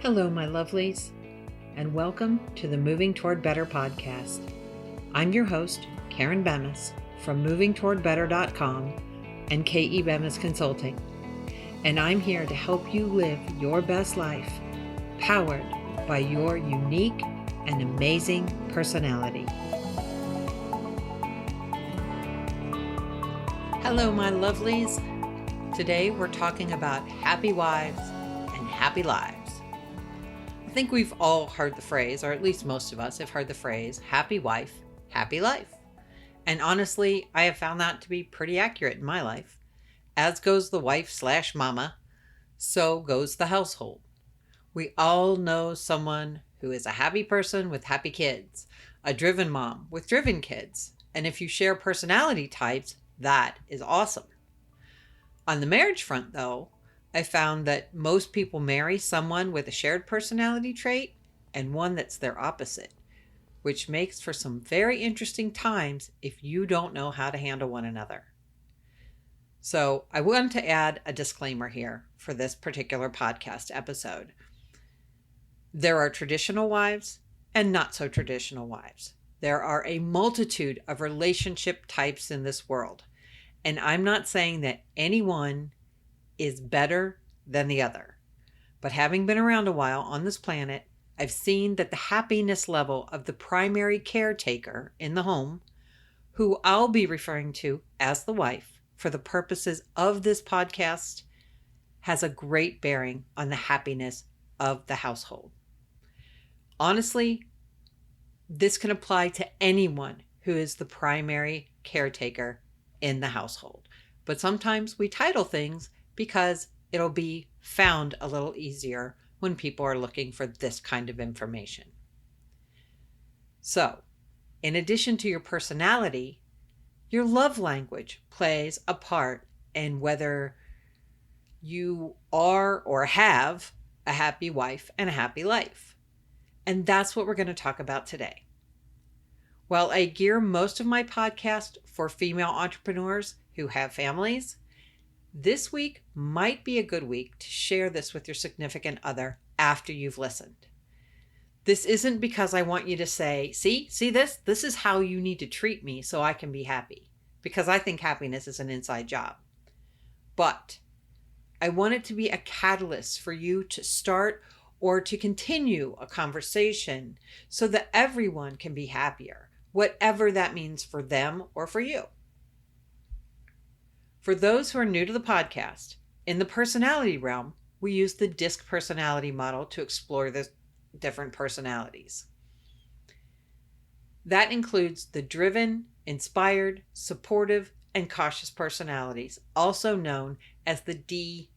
Hello, my lovelies, and welcome to the Moving Toward Better podcast. I'm your host, Karen Bemis from movingtowardbetter.com and KE Bemis Consulting, and I'm here to help you live your best life, powered by your unique and amazing personality. Hello, my lovelies. Today we're talking about happy wives and happy lives. I think we've all heard the phrase, or at least most of us have heard the phrase, happy wife, happy life. And honestly, I have found that to be pretty accurate in my life. As goes the wife/mama, so goes the household. We all know someone who is a happy person with happy kids, a driven mom with driven kids. And if you share personality types, that is awesome. On the marriage front, though, I found that most people marry someone with a shared personality trait and one that's their opposite, which makes for some very interesting times if you don't know how to handle one another. So I want to add a disclaimer here for this particular podcast episode. There are traditional wives and not so traditional wives. There are a multitude of relationship types in this world, and I'm not saying that anyone is better than the other. But having been around a while on this planet, I've seen that the happiness level of the primary caretaker in the home, who I'll be referring to as the wife for the purposes of this podcast, has a great bearing on the happiness of the household. Honestly, this can apply to anyone who is the primary caretaker in the household. But sometimes we title things because it'll be found a little easier when people are looking for this kind of information. So, in addition to your personality, your love language plays a part in whether you are or have a happy wife and a happy life. And that's what we're going to talk about today. While I gear most of my podcast for female entrepreneurs who have families, this week might be a good week to share this with your significant other after you've listened. This isn't because I want you to say, see this? This is how you need to treat me so I can be happy, because I think happiness is an inside job. But I want it to be a catalyst for you to start or to continue a conversation so that everyone can be happier, whatever that means for them or for you. For those who are new to the podcast, in the personality realm, we use the DISC personality model to explore the different personalities. That includes the driven, inspired, supportive, and cautious personalities, also known as the D,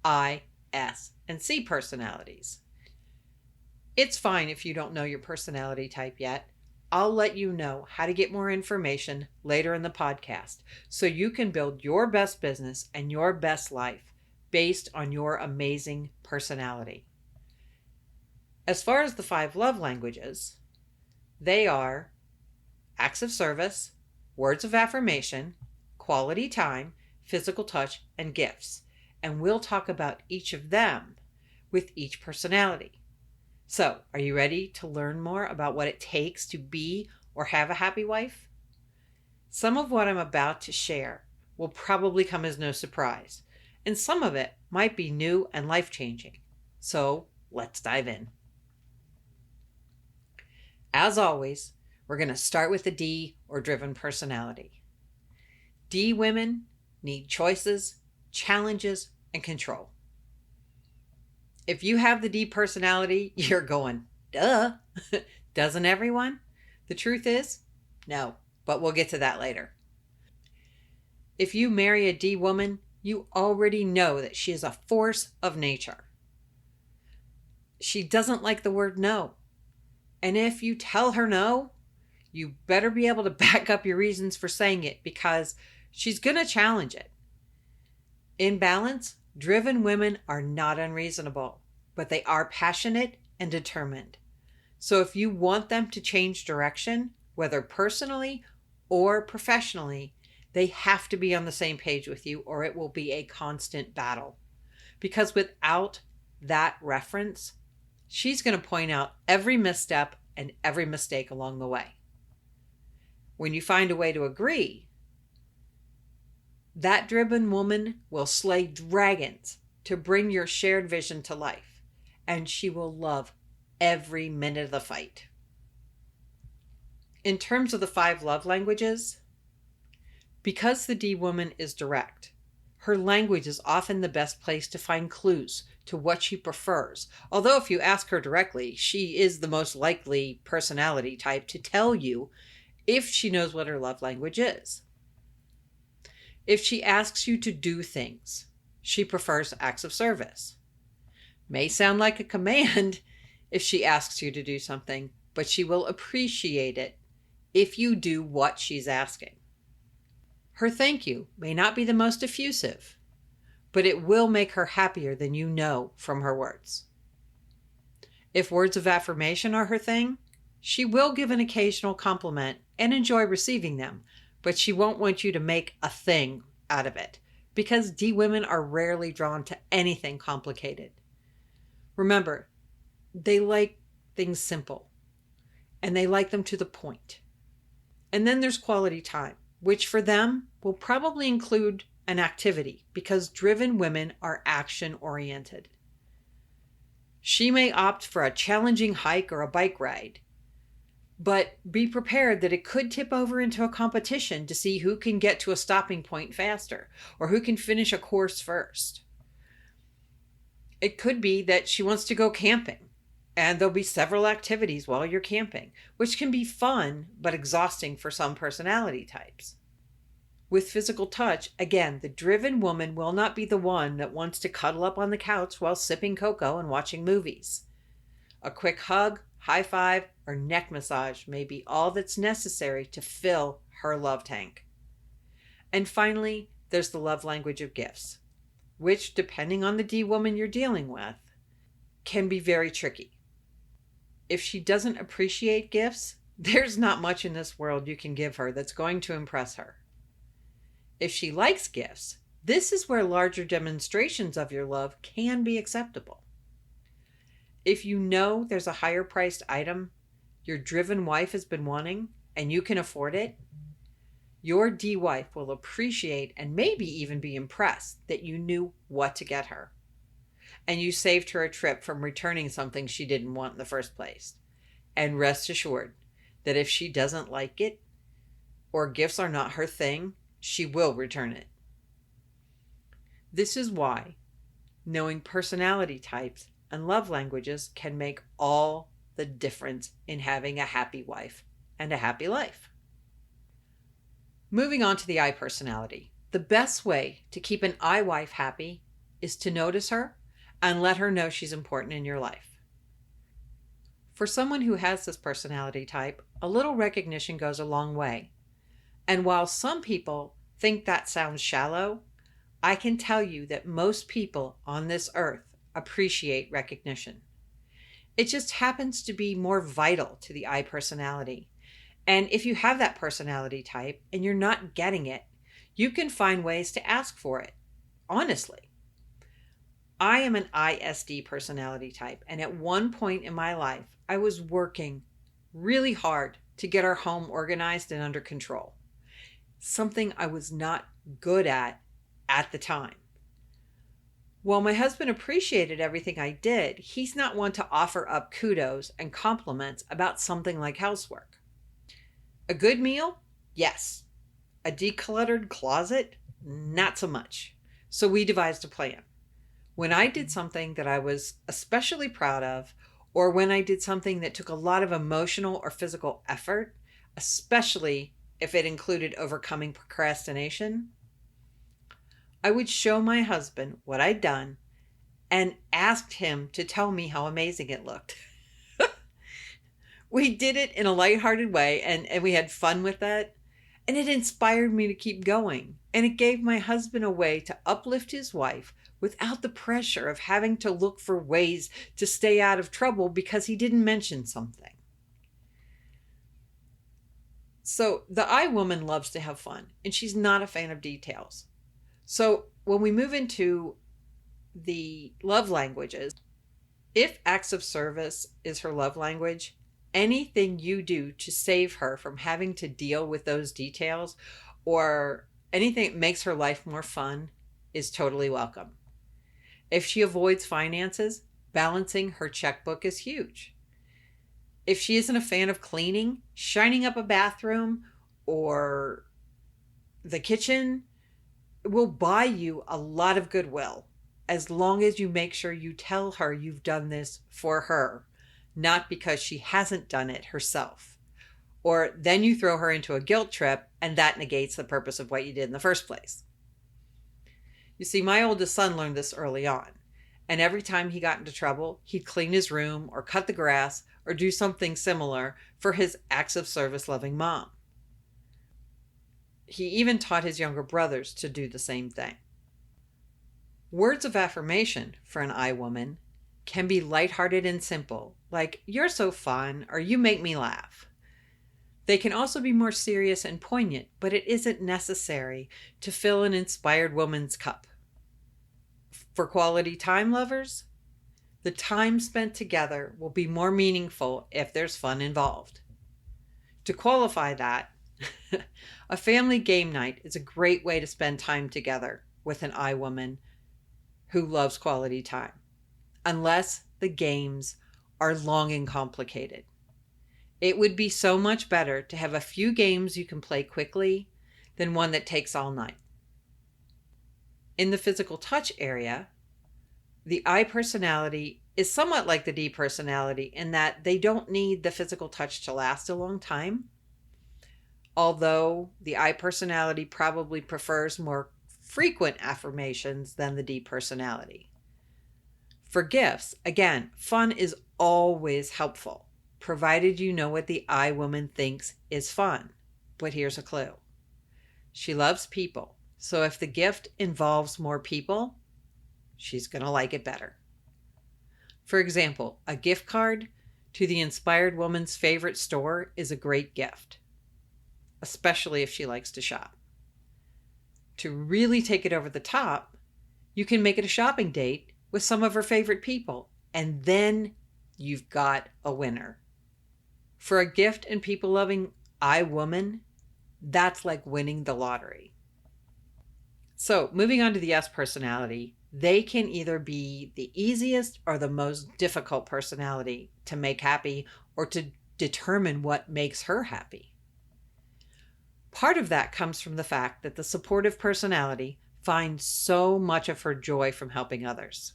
I, S, and C personalities. It's fine if you don't know your personality type yet. I'll let you know how to get more information later in the podcast so you can build your best business and your best life based on your amazing personality. As far as the 5 love languages, they are acts of service, words of affirmation, quality time, physical touch, and gifts. And we'll talk about each of them with each personality. So, are you ready to learn more about what it takes to be or have a happy wife? Some of what I'm about to share will probably come as no surprise, and some of it might be new and life-changing. So, let's dive in. As always, we're going to start with the D or driven personality. D women need choices, challenges, and control. If you have the D personality, you're going, duh. Doesn't everyone? The truth is, no, but we'll get to that later. If you marry a D woman, you already know that she is a force of nature. She doesn't like the word no. And if you tell her no, you better be able to back up your reasons for saying it because she's going to challenge it. In balance, driven women are not unreasonable, but they are passionate and determined. So if you want them to change direction, whether personally or professionally, they have to be on the same page with you or it will be a constant battle. Because without that reference, She's going to point out every misstep and every mistake along the way. When you find a way to agree, that driven woman will slay dragons to bring your shared vision to life, and she will love every minute of the fight. In terms of the 5 love languages, because the D woman is direct, her language is often the best place to find clues to what she prefers. Although if you ask her directly, she is the most likely personality type to tell you if she knows what her love language is. If she asks you to do things, she prefers acts of service. May sound like a command if she asks you to do something, but she will appreciate it if you do what she's asking. Her thank you may not be the most effusive, but it will make her happier than you know from her words. If words of affirmation are her thing, she will give an occasional compliment and enjoy receiving them, but she won't want you to make a thing out of it, because D women are rarely drawn to anything complicated. Remember, they like things simple, and they like them to the point. And then there's quality time, which for them will probably include an activity, because driven women are action-oriented. She may opt for a challenging hike or a bike ride, but be prepared that it could tip over into a competition to see who can get to a stopping point faster or who can finish a course first. It could be that she wants to go camping, and there'll be several activities while you're camping, which can be fun but exhausting for some personality types. With physical touch, again, the driven woman will not be the one that wants to cuddle up on the couch while sipping cocoa and watching movies. A quick hug, high five, or neck massage may be all that's necessary to fill her love tank. And finally, there's the love language of gifts, which, depending on the D woman you're dealing with, can be very tricky. If she doesn't appreciate gifts, there's not much in this world you can give her that's going to impress her. If she likes gifts, this is where larger demonstrations of your love can be acceptable. If you know there's a higher priced item your driven wife has been wanting and you can afford it, your D wife will appreciate and maybe even be impressed that you knew what to get her. And you saved her a trip from returning something she didn't want in the first place. And rest assured that if she doesn't like it or gifts are not her thing, she will return it. This is why knowing personality types and love languages can make all the difference in having a happy wife and a happy life. Moving on to the I personality. The best way to keep an I wife happy is to notice her and let her know she's important in your life. For someone who has this personality type, a little recognition goes a long way. And while some people think that sounds shallow, I can tell you that most people on this earth appreciate recognition. It just happens to be more vital to the I personality. And if you have that personality type and you're not getting it, you can find ways to ask for it. Honestly, I am an ISD personality type, and at one point in my life, I was working really hard to get our home organized and under control. Something I was not good at the time. While my husband appreciated everything I did, he's not one to offer up kudos and compliments about something like housework. A good meal? Yes. A decluttered closet? Not so much. So we devised a plan. When I did something that I was especially proud of, or when I did something that took a lot of emotional or physical effort, especially if it included overcoming procrastination, I would show my husband what I'd done and asked him to tell me how amazing it looked. We did it in a lighthearted way, and we had fun with it, and it inspired me to keep going, and it gave my husband a way to uplift his wife without the pressure of having to look for ways to stay out of trouble because he didn't mention something. So the I woman loves to have fun, and she's not a fan of details. So when we move into the love languages, If acts of service is her love language, anything you do to save her from having to deal with those details or anything that makes her life more fun is totally welcome. If she avoids finances, balancing her checkbook is huge. If she isn't a fan of cleaning, shining up a bathroom or the kitchen will buy you a lot of goodwill as long as you make sure you tell her you've done this for her, not because she hasn't done it herself. Or then you throw her into a guilt trip and that negates the purpose of what you did in the first place. You see, my oldest son learned this early on, and every time he got into trouble, he'd clean his room or cut the grass or do something similar for his acts of service loving mom. He even taught his younger brothers to do the same thing. Words of affirmation for an I woman can be lighthearted and simple, like, "You're so fun," or "You make me laugh." They can also be more serious and poignant, but it isn't necessary to fill an inspired woman's cup. For quality time lovers, the time spent together will be more meaningful if there's fun involved. To qualify that, a family game night is a great way to spend time together with an I woman who loves quality time, unless the games are long and complicated. It would be so much better to have a few games you can play quickly than one that takes all night. In the physical touch area, the I personality is somewhat like the D personality in that they don't need the physical touch to last a long time, although the I personality probably prefers more frequent affirmations than the D personality. For gifts, again, fun is always helpful, provided you know what the I woman thinks is fun. But here's a clue. She loves people, so if the gift involves more people, she's going to like it better. For example, a gift card to the inspired woman's favorite store is a great gift, especially if she likes to shop. To really take it over the top, you can make it a shopping date with some of her favorite people, and then you've got a winner. For a gift and people-loving I woman, that's like winning the lottery. So, moving on to the S personality, they can either be the easiest or the most difficult personality to make happy or to determine what makes her happy. Part of that comes from the fact that the supportive personality finds so much of her joy from helping others.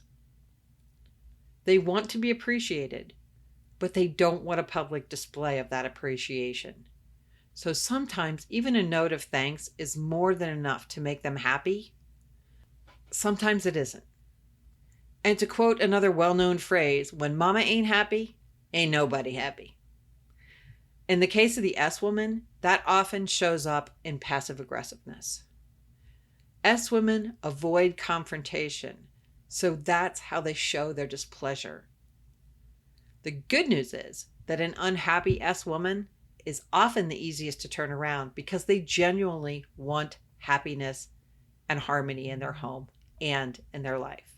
They want to be appreciated, but they don't want a public display of that appreciation. So sometimes even a note of thanks is more than enough to make them happy. Sometimes it isn't. And to quote another well-known phrase, when mama ain't happy, ain't nobody happy. In the case of the S woman, that often shows up in passive aggressiveness. S women avoid confrontation, so that's how they show their displeasure. The good news is that an unhappy S woman is often the easiest to turn around because they genuinely want happiness and harmony in their home and in their life.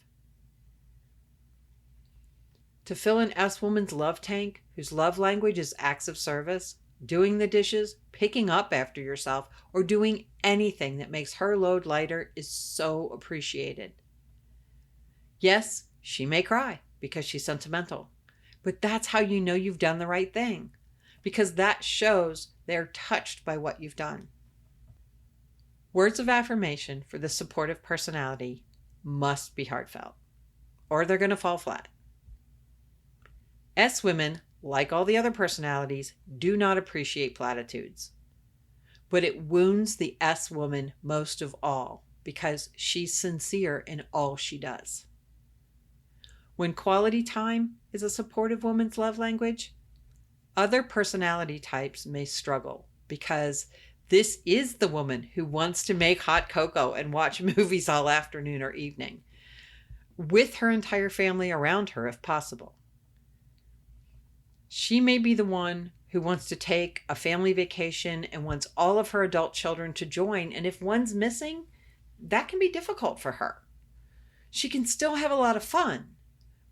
To fill an S woman's love tank, whose love language is acts of service, doing the dishes, picking up after yourself, or doing anything that makes her load lighter is so appreciated. Yes, she may cry because she's sentimental, but that's how you know you've done the right thing, because that shows they're touched by what you've done. Words of affirmation for the supportive personality must be heartfelt, or they're going to fall flat. S women, like all the other personalities, do not appreciate platitudes. But it wounds the S woman most of all because she's sincere in all she does. When quality time is a supportive woman's love language, other personality types may struggle because this is the woman who wants to make hot cocoa and watch movies all afternoon or evening, with her entire family around her if possible. She may be the one who wants to take a family vacation and wants all of her adult children to join, and if one's missing, that can be difficult for her. She can still have a lot of fun,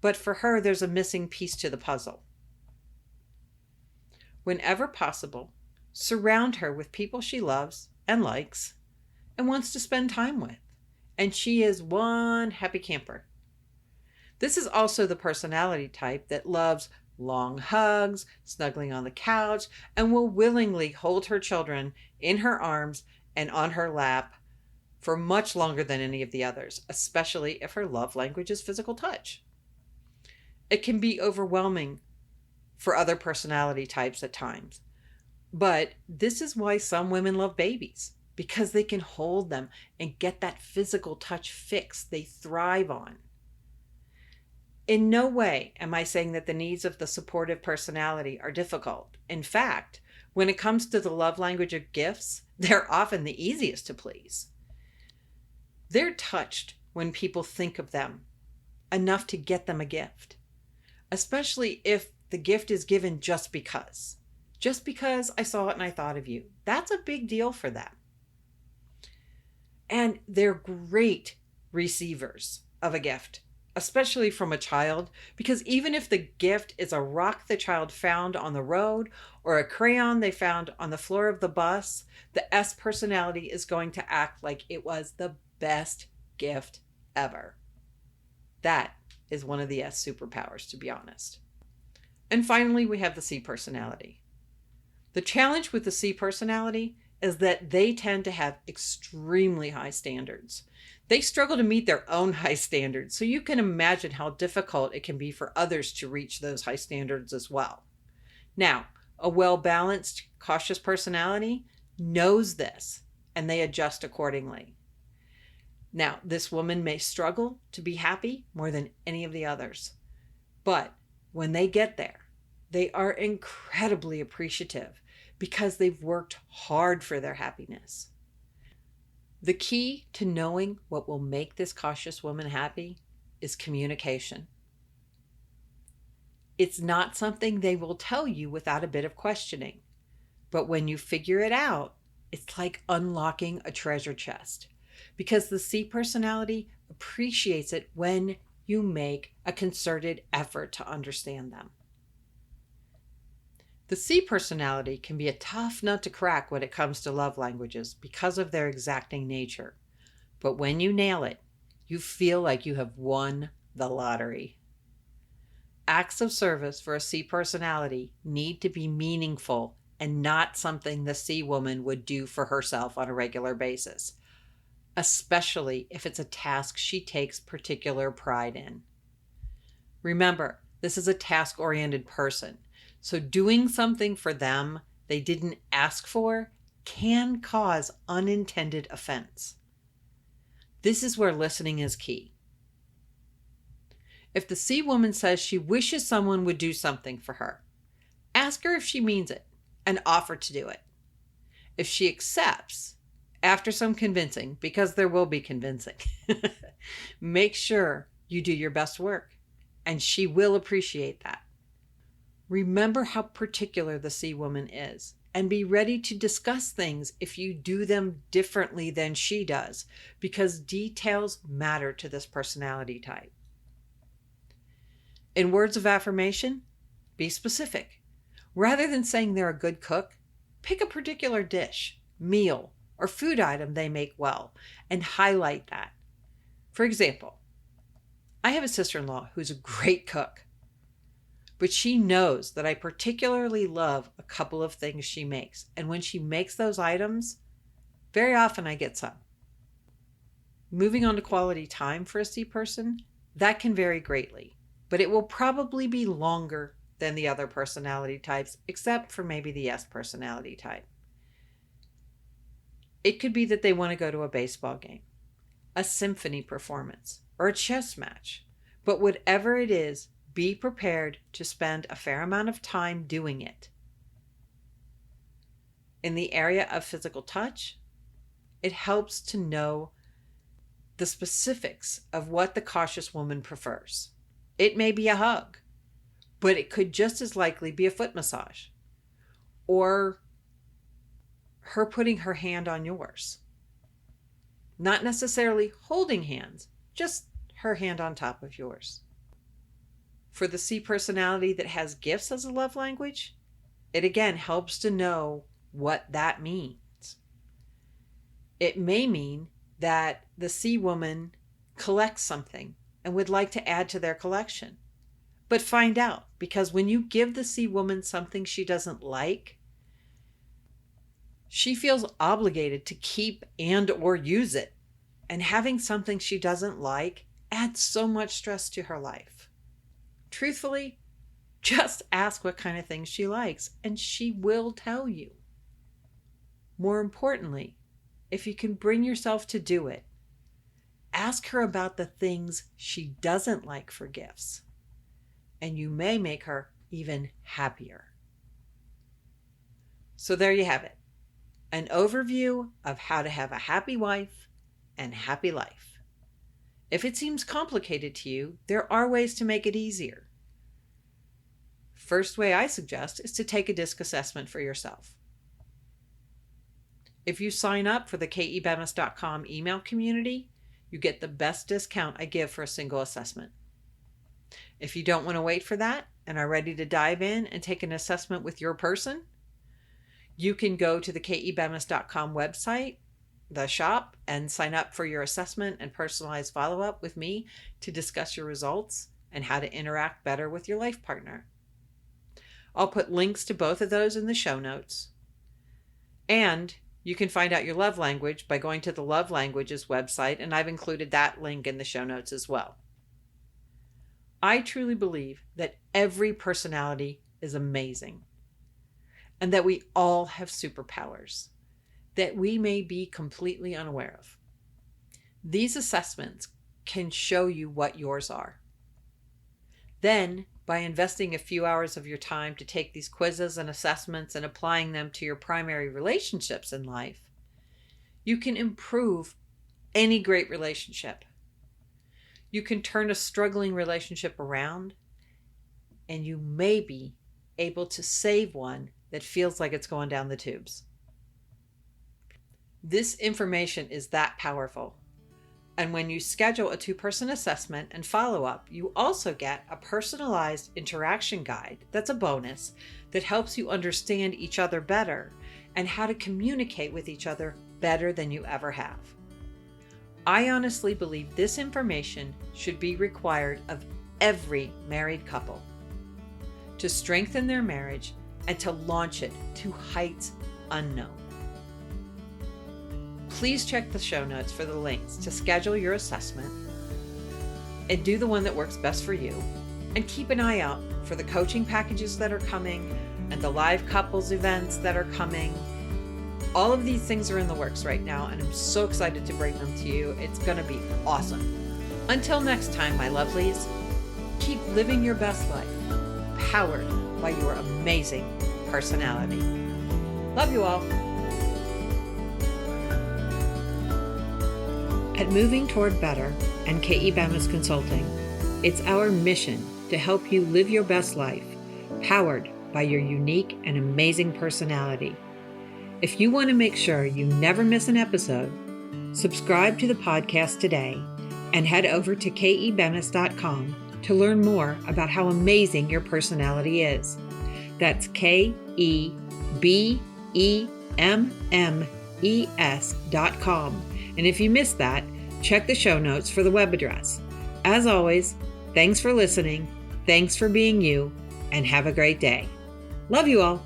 but for her, there's a missing piece to the puzzle. Whenever possible, surround her with people she loves and likes and wants to spend time with, and she is one happy camper. This is also the personality type that loves long hugs, snuggling on the couch, and will willingly hold her children in her arms and on her lap for much longer than any of the others, especially if her love language is physical touch. It can be overwhelming for other personality types at times, but this is why some women love babies, because they can hold them and get that physical touch fix they thrive on. In no way am I saying that the needs of the supportive personality are difficult. In fact, when it comes to the love language of gifts, they're often the easiest to please. They're touched when people think of them enough to get them a gift, especially if the gift is given just because. Just because I saw it and I thought of you. That's a big deal for them. And they're great receivers of a gift, especially from a child, because even if the gift is a rock the child found on the road or a crayon they found on the floor of the bus, the S personality is going to act like it was the best gift ever. That is one of the S superpowers, to be honest. And finally, we have the C personality. The challenge with the C personality is that they tend to have extremely high standards. They struggle to meet their own high standards, so you can imagine how difficult it can be for others to reach those high standards as well. Now, a well-balanced, cautious personality knows this, and they adjust accordingly. Now, this woman may struggle to be happy more than any of the others, but when they get there, they are incredibly appreciative because they've worked hard for their happiness. The key to knowing what will make this cautious woman happy is communication. It's not something they will tell you without a bit of questioning, but when you figure it out, it's like unlocking a treasure chest, because the C personality appreciates it when you make a concerted effort to understand them. The C personality can be a tough nut to crack when it comes to love languages because of their exacting nature. But when you nail it, you feel like you have won the lottery. Acts of service for a C personality need to be meaningful and not something the C woman would do for herself on a regular basis, especially if it's a task she takes particular pride in. Remember, this is a task-oriented person. So doing something for them they didn't ask for can cause unintended offense. This is where listening is key. If the C woman says she wishes someone would do something for her, ask her if she means it and offer to do it. If she accepts, after some convincing, because there will be convincing, make sure you do your best work, and she will appreciate that. Remember how particular the C woman is, and be ready to discuss things if you do them differently than she does, because details matter to this personality type. In words of affirmation, be specific. Rather than saying they're a good cook, pick a particular dish, meal, or food item they make well, and highlight that. For example, I have a sister-in-law who's a great cook, but she knows that I particularly love a couple of things she makes. And when she makes those items, very often I get some. Moving on to quality time for a C person, that can vary greatly, but it will probably be longer than the other personality types, except for maybe the S personality type. It could be that they want to go to a baseball game, a symphony performance, or a chess match. But whatever it is, be prepared to spend a fair amount of time doing it. In the area of physical touch, it helps to know the specifics of what the cautious woman prefers. It may be a hug, but it could just as likely be a foot massage, or her putting her hand on yours. Not necessarily holding hands, just her hand on top of yours. For the C personality that has gifts as a love language, it again helps to know what that means. It may mean that the C woman collects something and would like to add to their collection. But find out, because when you give the C woman something she doesn't like, she feels obligated to keep and or use it. And having something she doesn't like adds so much stress to her life. Truthfully, just ask what kind of things she likes and she will tell you. More importantly, if you can bring yourself to do it, ask her about the things she doesn't like for gifts, and you may make her even happier. So there you have it, an overview of how to have a happy wife and happy life. If it seems complicated to you, there are ways to make it easier. First way I suggest is to take a DISC assessment for yourself. If you sign up for the kebemis.com email community, you get the best discount I give for a single assessment. If you don't want to wait for that and are ready to dive in and take an assessment with your person, you can go to the kebemis.com website, the shop, and sign up for your assessment and personalized follow-up with me to discuss your results and how to interact better with your life partner. I'll put links to both of those in the show notes. And you can find out your love language by going to the Love Languages website, and I've included that link in the show notes as well. I truly believe that every personality is amazing and that we all have superpowers that we may be completely unaware of. These assessments can show you what yours are. Then, by investing a few hours of your time to take these quizzes and assessments and applying them to your primary relationships in life, you can improve any great relationship. You can turn a struggling relationship around, and you may be able to save one that feels like it's going down the tubes. This information is that powerful. And when you schedule a 2-person assessment and follow-up, you also get a personalized interaction guide that's a bonus that helps you understand each other better and how to communicate with each other better than you ever have. I honestly believe this information should be required of every married couple to strengthen their marriage and to launch it to heights unknown. Please check the show notes for the links to schedule your assessment and do the one that works best for you. And keep an eye out for the coaching packages that are coming and the live couples events that are coming. All of these things are in the works right now, and I'm so excited to bring them to you. It's going to be awesome. Until next time, my lovelies, keep living your best life, powered by your amazing personality. Love you all. At Moving Toward Better and K.E. Bemis Consulting, it's our mission to help you live your best life, powered by your unique and amazing personality. If you want to make sure you never miss an episode, subscribe to the podcast today and head over to kebemis.com to learn more about how amazing your personality is. That's kebemis.com. And if you missed that, check the show notes for the web address. As always, thanks for listening, thanks for being you, and have a great day. Love you all.